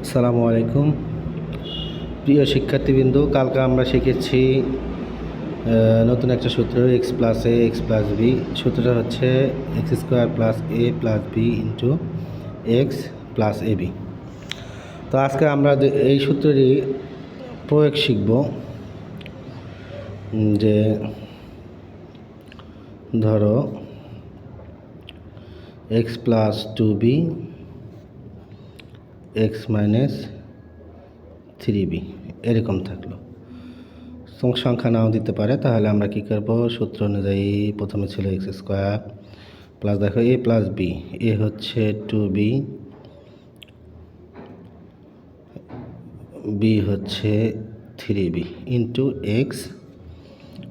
আসসালামু আলাইকুম প্রিয় শিক্ষার্থীবৃন্দ, কালকে আমরা শিখেছি নতুন একটা সূত্র x plus a x plus b. সূত্রটা হচ্ছে x square plus a plus b into x plus a b. তো আজকে আমরা এই সূত্রটি প্রয়োগ শিখব, যে ধরো x plus two b x minus three b এরকম থাকলো। সংখ্যা নাও দিতে পারে, তাহলে আমরা কি করব, সূত্র অনুযায়ী প্রথমে ছিল এক্স স্কোয়ার প্লাস, দেখো এ প্লাস বি, এ হচ্ছে টু বি, বি হচ্ছে three b into x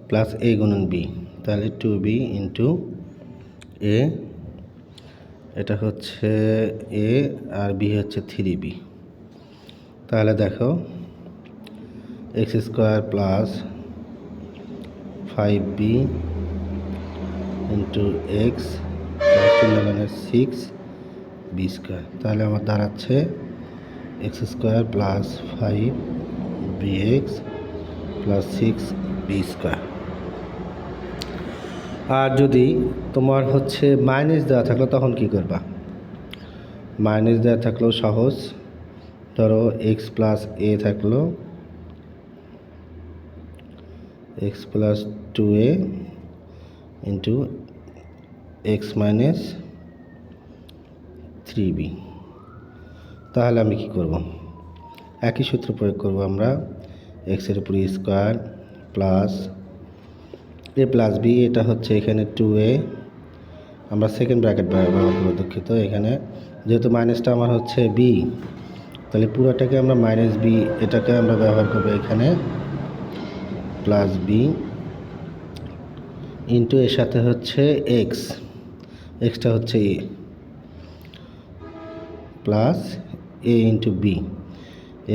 plus a গুণন বি, তাহলে টু বি ইন্টু এ, এটা হচ্ছে এ আর বি হচ্ছে থ্রি বি। তাহলে দেখো x square plus five b into x plus six b square, তাহলে আমার দাঁড়াচ্ছে x square plus five b x plus six b square. আর যদি তোমার হচ্ছে মাইনাস দেওয়া থাকলো তখন কি করবা? মাইনাস দেওয়া থাকলেও সহজ, ধরো এক্স প্লাস এ থাকলো, x plus two a into x minus three b. তাহলে আমি কি করব? একই সূত্র প্রয়োগ করব আমরা, এক্সের উপর square plus a plus B, এটা হচ্ছে এখানে টু এ, আমরা সেকেন্ড ব্র্যাকেট ব্যবহার করবো, দুঃখিত। এখানে যেহেতু মাইনাসটা আমার হচ্ছে বি, তাহলে পুরোটাকে আমরা মাইনাস বি, এটাকে আমরা ব্যবহার করবো এখানে প্লাস বি ইন্টু এর সাথে হচ্ছে এক্স, এক্সটা হচ্ছে a plus a into b,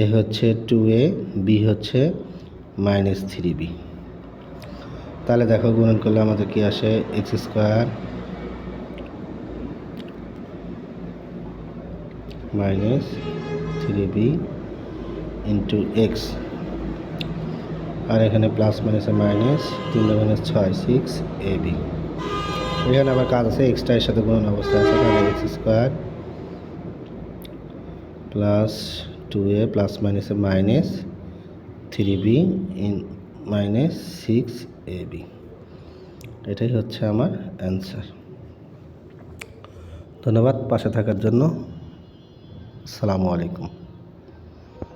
a হচ্ছে টু এ, বি হচ্ছে মাইনাস থ্রি বি। তাহলে দেখো গুণন করলে আমাদের কি আসে, x square minus three b into x, আর এখানে প্লাস মাইনাসে মাইনাস, তিন মাইনাস ছয়, সিক্স এ বি। এখানে আবার কাজ আছে, এক্সট্রা এর সাথে গুণন অবস্থায় আছে, তাহলে x square plus two a plus মাইনাসে minus three b in minus six a b. এটাই হচ্ছে আমার অ্যান্সার। ধন্যবাদ পাশে থাকার জন্য। আসসালামু আলাইকুম।